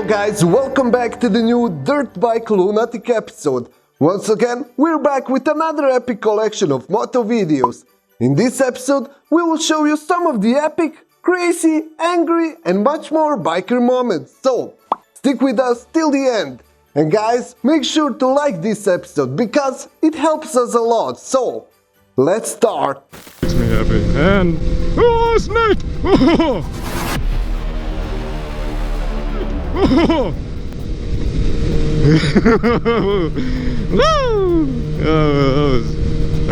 guys, welcome back to the new DirtBike Lunatic episode. Once again, we're back with another epic collection of moto videos. In this episode, we will show you some of the epic, crazy, angry and much more biker moments. So, stick with us till the end. And guys, make sure to like this episode because it helps us a lot. So, let's start. Makes me happy. And oh, snake! Oh.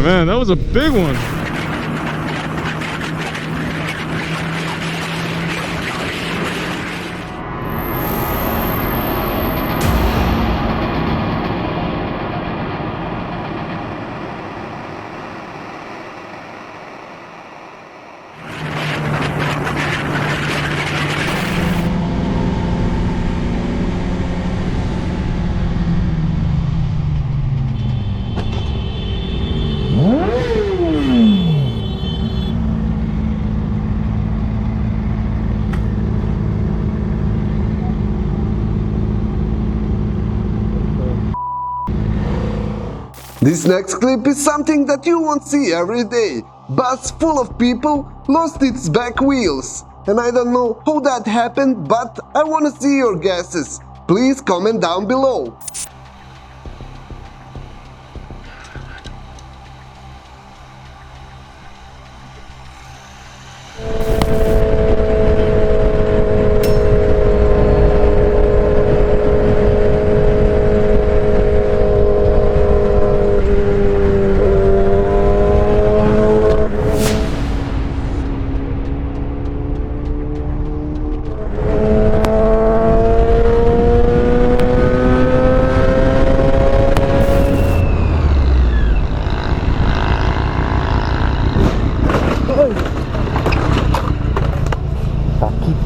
Man, that was a big one. This next clip is something that you won't see every day. Bus full of people lost its back wheels. And I don't know how that happened, but I wanna see your guesses. Please comment down below.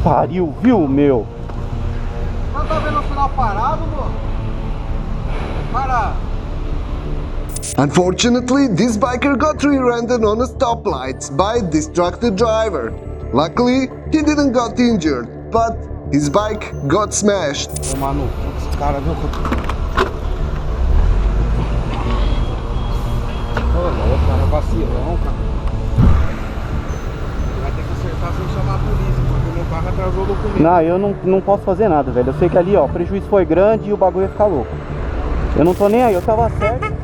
Pariu, viu, meu? Não tá vendo o sinal parado, mano? Parado. Unfortunately, this biker got rear-ended on a stoplights by a distracted driver. Luckily, he didn't got injured, but his bike got smashed. Ô, mano, esse cara, viu? Ô, cara, vacilão, cara. Vai ter que acertar sem chamar a polícia, porque meu carro atrasou o documento. Não, eu não posso fazer nada, velho. Eu sei que ali, ó, o prejuízo foi grande e o bagulho ia ficar louco. Eu não tô nem aí, eu tava certo.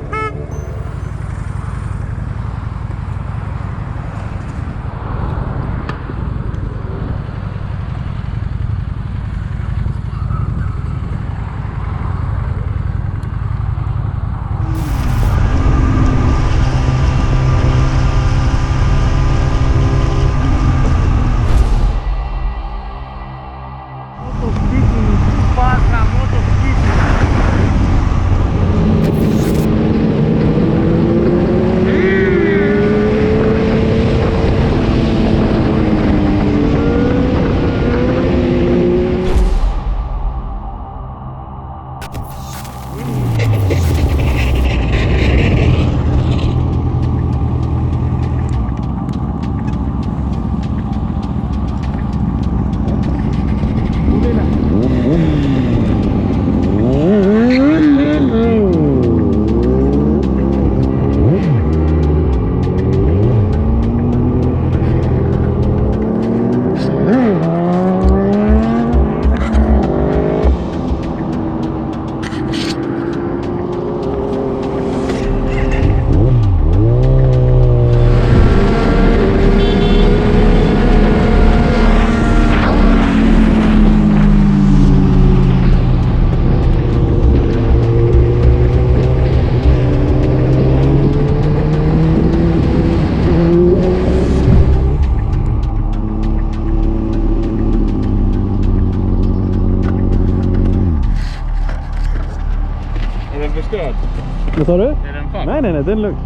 Vad sa du? Är den fan? Nej, den är lugn.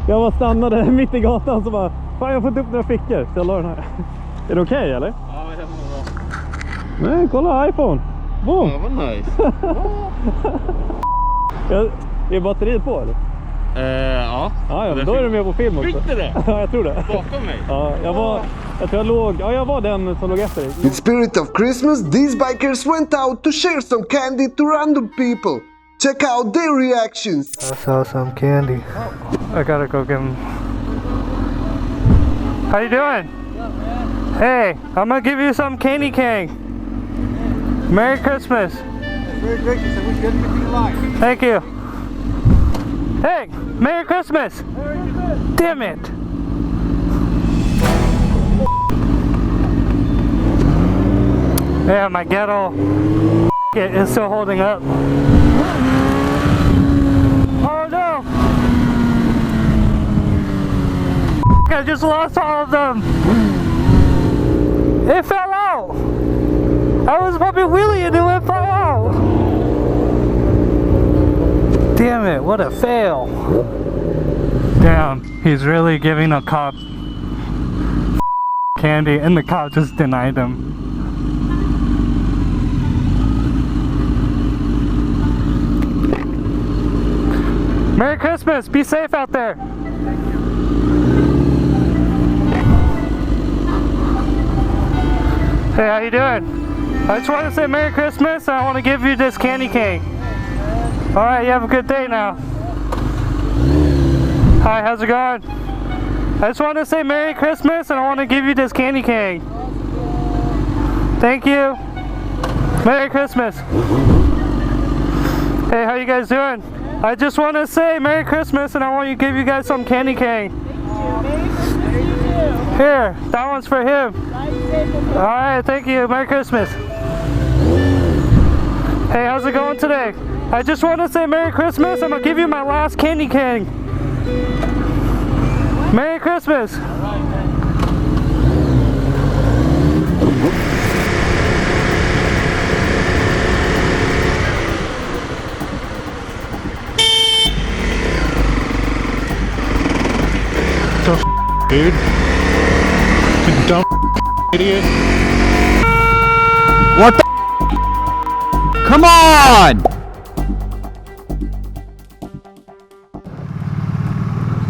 Jag var stannade mitt i gatan så bara, fan jag har fått upp några fickor så jag la den här. Är det okej, eller? Ja, det är bra. Nej, kolla iPhone. Boom. Ja, vad nice. Är batteriet på eller? Ja. Ja, då är du med på film också. Fick du det? Ja, jag tror det. Bakom mig? Ja, jag var Jag tror jag låg... Ja, jag var den som låg efter dig. In spirit of Christmas, these bikers went out to share some candy to random people. Check out their reactions. I saw some candy. I gotta go get him. How you doing? Hey, I'm gonna give you some candy cane. Merry Christmas. Merry Christmas. I wish you everything you like. Thank you. Hey, Merry Christmas. Merry Christmas. Damn it. Yeah, my ghetto is still holding up. Oh no! I just lost all of them. It fell out. I was pumping wheelie and it fell out. Damn it! What a fail. Damn, he's really giving a cop candy and the cop just denied him. Merry Christmas! Be safe out there! Hey, how you doing? I just want to say Merry Christmas and I want to give you this candy cane. Alright, you have a good day now. Hi, how's it going? I just want to say Merry Christmas and I want to give you this candy cane. Thank you. Merry Christmas. Hey, how you guys doing? I just want to say Merry Christmas and I want to give you guys some candy cane. Here, that one's for him. Alright, thank you. Merry Christmas. Hey, how's it going today? I just want to say Merry Christmas. I'm going to give you my last candy cane. Merry Christmas. Dude. You dumb idiot. What the? Come on!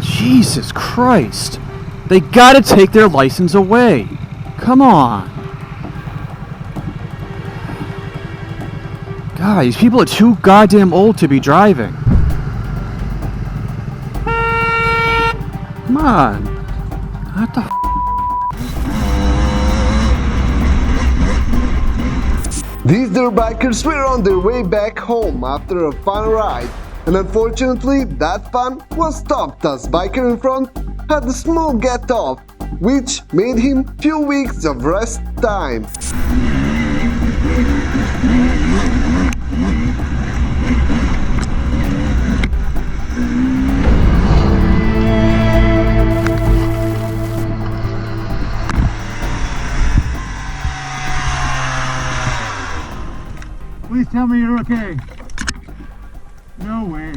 Jesus Christ. They gotta take their license away. Come on. God, these people are too goddamn old to be driving. Come on. What the f? These dirt bikers were on their way back home after a fun ride, and unfortunately that fun was stopped as biker in front had a small get off, which made him few weeks of rest time. Please tell me you're okay. No way.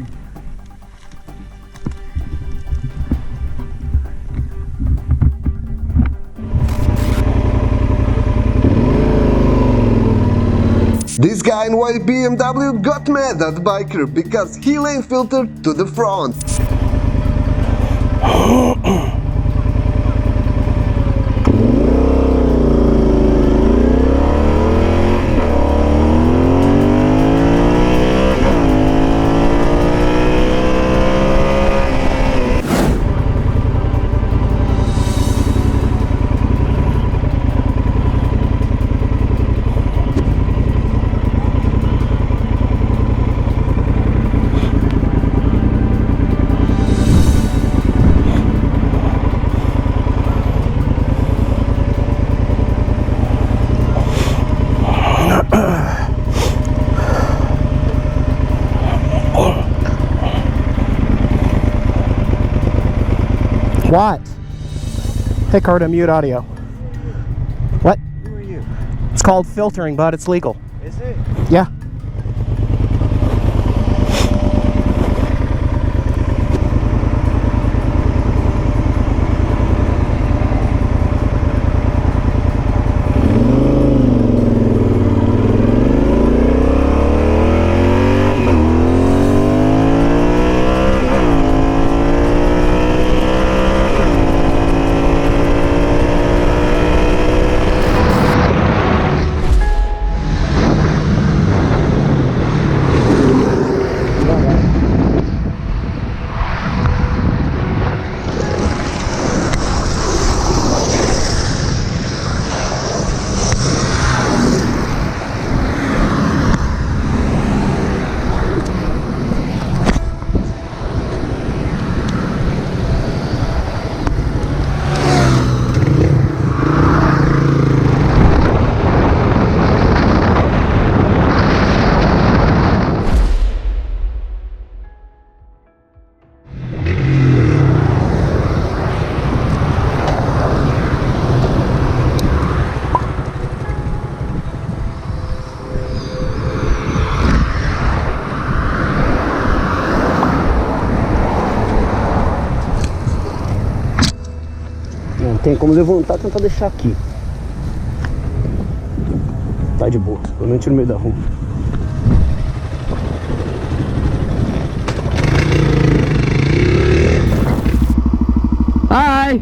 This guy in white BMW got mad at biker because he lane filtered to the front. What? Pick her to mute audio. What? Who are you? It's called filtering, but it's legal. Is it? Yeah. tem como levantar e tentar deixar aqui. Tá de boa, pelo menos no meio da rua. Hi!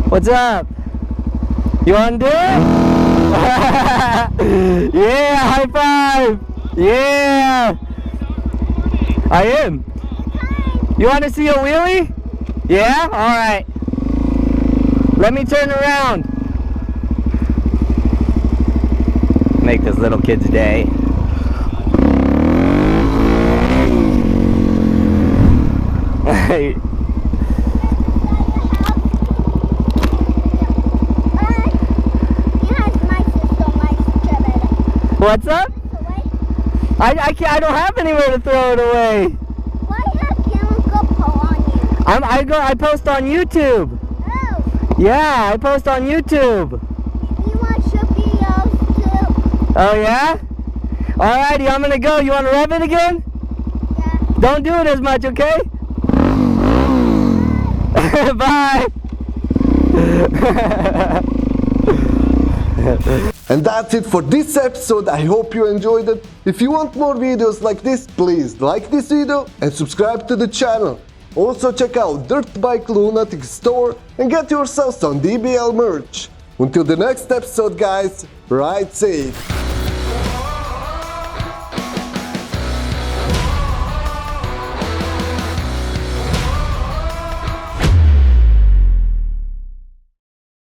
What's up? You wanna do it? Yeah, high five! Yeah! I am. You wanna see a wheelie? Yeah? Alright. Let me turn around. Make this little kid's day. Hey. What's up? I don't have anywhere to throw it away. Why have GoPro on you? I post on YouTube. Oh, Yeah, I post on YouTube. you watch your videos too? Oh yeah? Alrighty, I'm gonna go. You wanna rev it again? Yeah. Don't do it as much, okay? Bye. And that's it for this episode. I hope you enjoyed it. If you want more videos like this, please like this video and subscribe to the channel. Also check out DirtBike Lunatic store and get yourself some DBL merch. Until the next episode guys, ride safe.